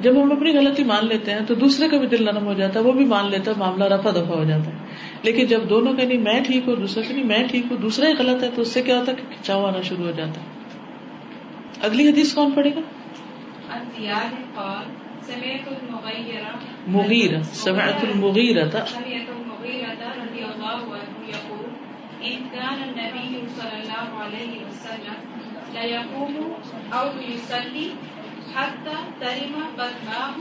جب ہم اپنی غلطی مان لیتے ہیں تو دوسرے کا بھی دل نرم ہو جاتا ہے، وہ بھی مان لیتا ہے، معاملہ رفع دفع ہو جاتا ہے. لیکن جب دونوں کہ نہیں میں ٹھیک ہوں، دوسرے کہ نہیں میں ٹھیک ہوں، دوسرا ہی غلط ہے، تو اس سے کیا ہوتا ہے کہ کھچاؤ آنا شروع ہو جاتا ہے. اگلی حدیث کون پڑھے گا؟ مغیرہ، سمعت المغیرہ رضی اللہ عنہ یقول ان كان النبي صلی اللہ علیہ وسلم ليقوم أو يصلي حتى ترم قدماه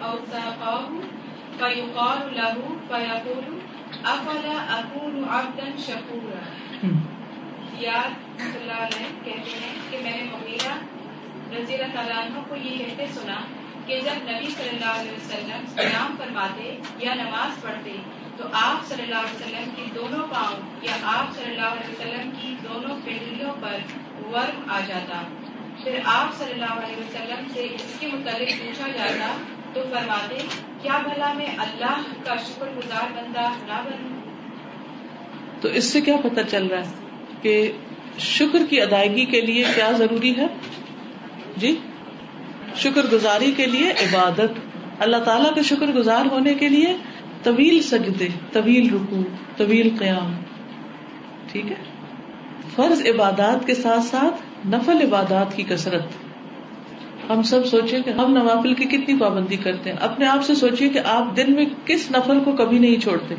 أو ساقاه فيقال له فيقول أفلا أكون عبدا شكورا. زیاد صلی اللہ علیہ کہتے ہیں کہ میں نے مغیرہ رضی اللہ تعالیٰ عنہ کو یہ کہتے سنا کہ جب نبی صلی اللہ علیہ وسلم قیام فرماتے یا نماز پڑھتے تو آپ صلی اللہ علیہ وسلم کی دونوں پاؤں یا آپ صلی اللہ علیہ وسلم کی دونوں پنڈلیوں پر ورم آ جاتا. پھر آپ صلی اللہ علیہ وسلم سے اس کے متعلق پوچھا جاتا تو فرماتے کیا بھلا میں اللہ کا شکر گزار بندہ نہ بنوں. تو اس سے کیا پتہ چل رہا ہے کہ شکر کی ادائیگی کے لیے کیا ضروری ہے؟ جی شکر گزاری کے لیے عبادت. اللہ تعالیٰ کے شکر گزار ہونے کے لیے طویل سجدے، طویل رکوع، طویل قیام. ٹھیک ہے. فرض عبادات کے ساتھ ساتھ نفل عبادات کی کثرت. ہم سب سوچیں کہ ہم نوافل کی کتنی پابندی کرتے ہیں. اپنے آپ سے سوچیے کہ آپ دن میں کس نفل کو کبھی نہیں چھوڑتے،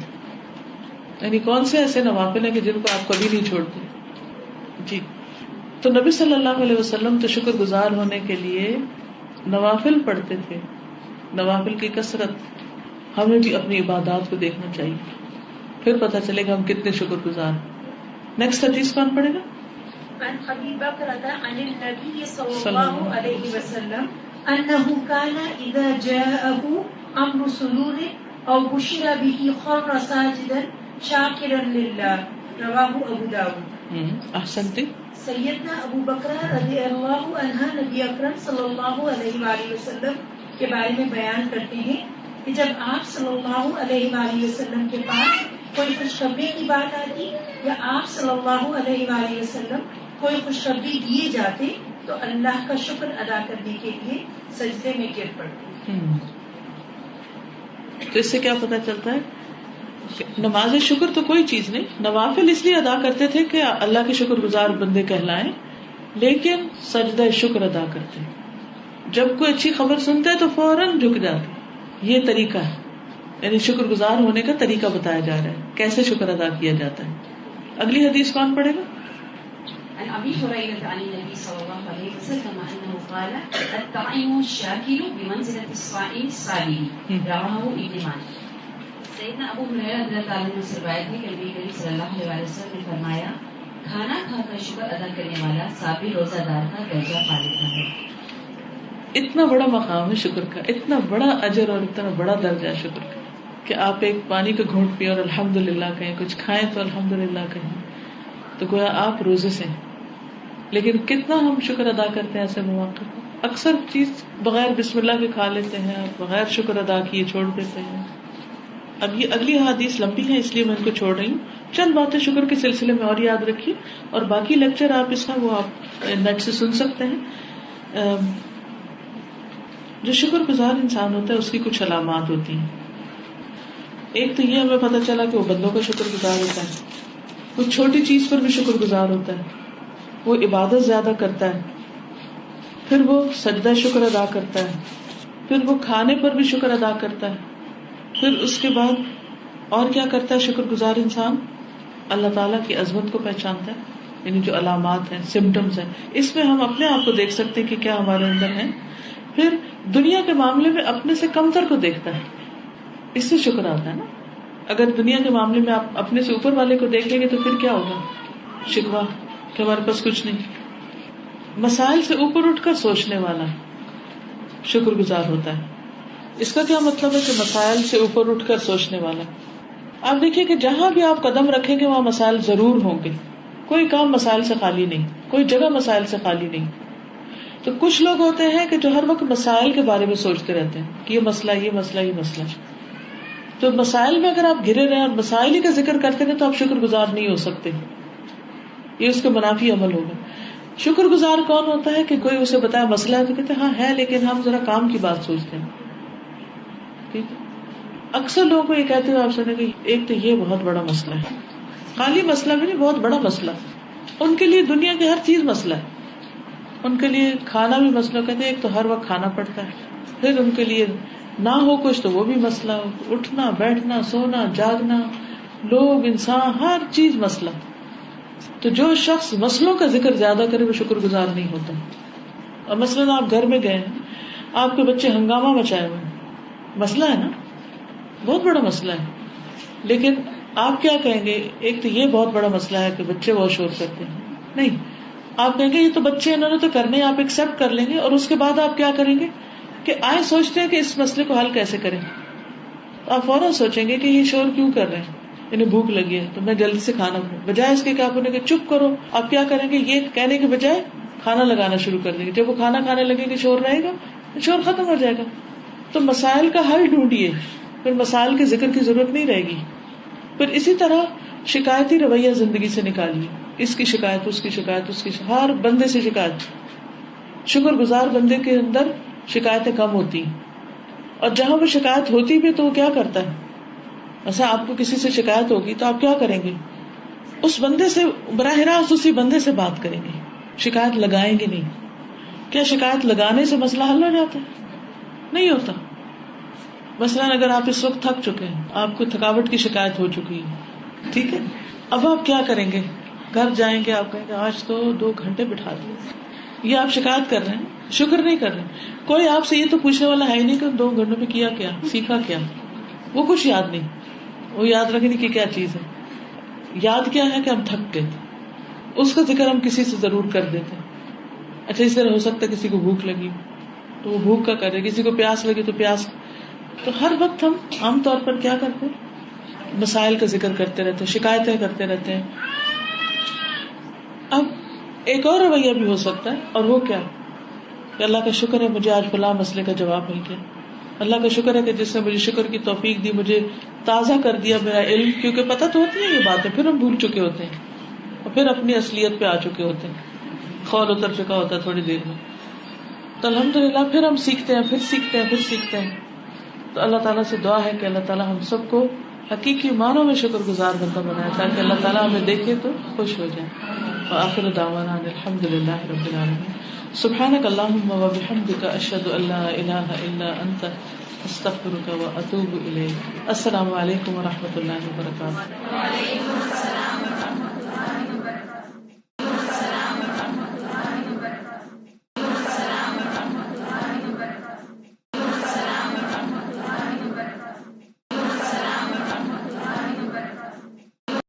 یعنی کون سے ایسے نوافل ہیں کہ جن کو آپ کبھی نہیں چھوڑتے. جی تو نبی صلی اللہ علیہ وسلم تو شکر گزار ہونے کے لیے نوافل پڑھتے تھے، نوافل کی کثرت. ہمیں بھی اپنی عبادات کو دیکھنا چاہیے، پھر پتہ چلے گا ہم کتنے شکر گزار. نیکسٹ حدیث کون پڑھے گا؟ عن ابی بکرۃ عن النبی صلی اللہ علیہ وسلم انه كان اذا جاءه امر سرور او بشر به خر ساجدا شاکرا للہ. رواہ ابو داؤد. احسنتی. سیدنا ابو بکر رضی اللہ عنہ نبی اکرم صلی اللہ علیہ وآلہ وسلم کے بارے میں بیان کرتے ہیں کہ جب آپ صلی اللہ علیہ وآلہ وسلم کے پاس کوئی خوشخبری کی بات آتی یا آپ صلی اللہ علیہ وآلہ وسلم کوئی خوشخبری دیے جاتے تو اللہ کا شکر ادا کرنے کے لیے سجدے میں گر پڑتے. تو اس سے کیا پتہ چلتا ہے؟ نماز شکر تو کوئی چیز نہیں. نوافل اس لیے ادا کرتے تھے کہ اللہ کے شکر گزار بندے کہلائیں، لیکن سجدہ شکر ادا کرتے. جب کوئی اچھی خبر سنتے تو فوراً جھک جاتے. یہ طریقہ ہے، یعنی شکر گزار ہونے کا طریقہ بتایا جا رہا ہے، کیسے شکر ادا کیا جاتا ہے. اگلی حدیث کون پڑھے گا؟ عن ابي هريره عن النبي صلى الله عليه وسلم انه قال الطعام الشاكر بمنزله الصائم الصابر. رواه ابن ماجه. سیدنا ابو ہریرہ رضی اللہ عنہ سے روایت ہے کہ نبی کریم صلی اللہ علیہ وسلم نے فرمایا کھانا کھا کر شکر ادا کرنے والا صابر روزہ دار کا درجہ پا لیتا ہے. اتنا بڑا مقام ہے شکر کا، اتنا بڑا اجر اور اتنا بڑا درجہ ہے شکر کا کہ آپ ایک پانی کا گھونٹ پیے اور الحمدللہ کہیں، کچھ کھائیں تو الحمدللہ کہیں، تو گویا آپ روزے سے ہیں. لیکن کتنا ہم شکر ادا کرتے ہیں ایسے مواقع پر. اکثر چیز بغیر بسم اللہ کے کھا لیتے ہیں، بغیر شکر ادا کیے چھوڑ دیتے ہیں. اب یہ اگلی حدیث لمبی ہے اس لیے میں ان کو چھوڑ رہی ہوں. چند باتیں شکر کے سلسلے میں اور یاد رکھیے، اور باقی لیکچر آپ اس کا وہ آپ نیٹ سے سن سکتے ہیں. جو شکر گزار انسان ہوتا ہے اس کی کچھ علامات ہوتی ہیں. ایک تو یہ ہمیں پتہ چلا کہ وہ بندوں کا شکر گزار ہوتا ہے، وہ چھوٹی چیز پر بھی شکر گزار ہوتا ہے، وہ عبادت زیادہ کرتا ہے، پھر وہ سجدہ شکر ادا کرتا ہے، پھر وہ کھانے پر بھی شکر ادا کرتا ہے، پھر اس کے بعد اور کیا کرتا ہے شکر گزار انسان؟ اللہ تعالیٰ کی عظمت کو پہچانتا ہے. یعنی جو علامات ہیں، سمٹمز ہیں، اس میں ہم اپنے آپ کو دیکھ سکتے ہیں کہ کیا ہمارے اندر ہے. پھر دنیا کے معاملے میں اپنے سے کمتر کو دیکھتا ہے، اس سے شکر آتا ہے نا. اگر دنیا کے معاملے میں آپ اپنے سے اوپر والے کو دیکھ لیں گے تو پھر کیا ہوگا؟ شکوہ کہ ہمارے پاس کچھ نہیں. مسائل سے اوپر اٹھ کر سوچنے والا شکر گزار ہوتا ہے. اس کا کیا مطلب ہے کہ مسائل سے اوپر اٹھ کر سوچنے والا. آپ دیکھیے کہ جہاں بھی آپ قدم رکھیں گے وہاں مسائل ضرور ہوں گے. کوئی کام مسائل سے خالی نہیں، کوئی جگہ مسائل سے خالی نہیں. تو کچھ لوگ ہوتے ہیں کہ جو ہر وقت مسائل کے بارے میں سوچتے رہتے ہیں کہ یہ مسئلہ، یہ مسئلہ، یہ مسئلہ. تو مسائل میں اگر آپ گھرے رہے اور مسائل ہی کا ذکر کرتے رہے تو آپ شکر گزار نہیں ہو سکتے. یہ اس کا منافی عمل ہوگا. شکر گزار کون ہوتا ہے کہ کوئی اسے بتایا مسئلہ ہے تو کہتے ہیں ہاں ہے، لیکن ہم ذرا کام کی بات سوچتے ہیں. ٹھیک ہے. اکثر لوگوں کو یہ کہتے ہوئے آپ سنیں کہ ایک تو یہ بہت بڑا مسئلہ ہے، خالی مسئلہ بھی نہیں، بہت بڑا مسئلہ. ان کے لیے دنیا کی ہر چیز مسئلہ ہے. ان کے لیے کھانا بھی مسئلہ، کہتے ہیں ایک تو ہر وقت کھانا پڑتا ہے، پھر ان کے لیے نہ ہو کچھ تو وہ بھی مسئلہ، اٹھنا بیٹھنا سونا جاگنا، لوگ انسان، ہر چیز مسئلہ. تو جو شخص مسئلوں کا ذکر زیادہ کرے وہ شکر گزار نہیں ہوتا. اور مثلاً آپ گھر میں گئے ہیں, آپ کے بچے ہنگامہ مچائے ہوئے ہیں, مسئلہ ہے نا, بہت بڑا مسئلہ ہے, لیکن آپ کیا کہیں گے؟ ایک تو یہ بہت بڑا مسئلہ ہے کہ بچے بہت شور کرتے ہیں, نہیں, آپ کہیں گے یہ تو بچے انہوں نے تو کرنے, آپ ایکسپٹ کر لیں گے. اور اس کے بعد آپ کیا کریں گے کہ آئے سوچتے ہیں کہ اس مسئلے کو حل کیسے کریں. آپ فوراً سوچیں گے کہ یہ شور کیوں کر رہے ہیں, انہیں بھوک لگی ہے تو میں جلدی سے کھانا بناؤں, بجائے اس کے کہ آپ انہیں کہ چپ کرو, آپ کیا کریں گے, یہ کہنے کے بجائے کھانا لگانا شروع کر دیں گے. جب وہ کھانا کھانے لگیں گے شور رہے گا, شور ختم ہو جائے گا. تو مسائل کا حل ڈھونڈیے, پھر مسائل کے ذکر کی ضرورت نہیں رہے گی. پھر اسی طرح شکایتی رویہ زندگی سے نکالیے, اس کی شکایت, اس کی شکایت, اس کی ہر بندے سے شکایت. شکر گزار بندے کے اندر شکایتیں کم ہوتی ہیں, اور جہاں وہ شکایت ہوتی بھی تو وہ کیا کرتا ہے, ایسا آپ کو کسی سے شکایت ہوگی تو آپ کیا کریں گے, اس بندے سے براہ راست اسی بندے سے بات کریں گے, شکایت لگائیں گے نہیں. کیا شکایت لگانے سے مسئلہ حل ہو جاتا ہے؟ نہیں ہوتا. مثلاً اگر آپ اس وقت تھک چکے ہیں, آپ کو تھکاوٹ کی شکایت ہو چکی ہے, ٹھیک ہے, اب آپ کیا کریں گے, گھر جائیں گے, آپ کہیں گے آج تو 2 گھنٹے بٹھا دیے. یہ آپ شکایت کر رہے ہیں, شکر نہیں کر رہے. کوئی آپ سے یہ تو پوچھنے والا ہے ہی نہیں کہ 2 گھنٹوں میں کیا کیا, سیکھا کیا. وہ کچھ یاد نہیں, وہ یاد رکھنے کی کیا چیز ہے. یاد کیا ہے کہ ہم تھک گئے, اس کا ذکر ہم کسی سے ضرور کر دیتے ہیں. اچھا, اس طرح ہو سکتا ہے کسی کو بھوک لگی تو وہ بھوک کا کرے, کسی کو پیاس لگی تو پیاس. تو ہر وقت ہم عام طور پر کیا کرتے ہیں, مسائل کا ذکر کرتے رہتے ہیں, شکایتیں کرتے رہتے ہیں. اب ایک اور رویہ بھی ہو سکتا ہے, اور وہ کیا کہ اللہ کا شکر ہے مجھے آج فلاں مسئلے کا جواب مل گیا, اللہ کا شکر ہے کہ جس نے مجھے شکر کی توفیق دی, مجھے تازہ کر دیا میرا علم, کیونکہ پتہ تو ہوتی ہے یہ باتیں, پھر ہم بھول چکے ہوتے ہیں اور پھر اپنی اصلیت پہ آ چکے ہوتے ہیں, خول اتر چکا ہوتا ہے تھوڑی دیر میں. تو الحمدللہ پھر ہم سیکھتے ہیں, پھر سیکھتے ہیں, پھر سیکھتے ہیں. تو اللہ تعالیٰ سے دعا ہے کہ اللہ تعالیٰ ہم سب کو حقیقی معنوں میں شکر گزار بندہ بنائے, تاکہ اللہ تعالیٰ ہمیں دیکھے تو خوش ہو جائے. وآخر دعوانا الحمدللہ رب العالمین. سبحانک اللہم وبحمدک, اشہد ان لا الہ الا انت, استغفرک واتوب الیک. السلام علیکم ورحمۃ اللہ وبرکاتہ.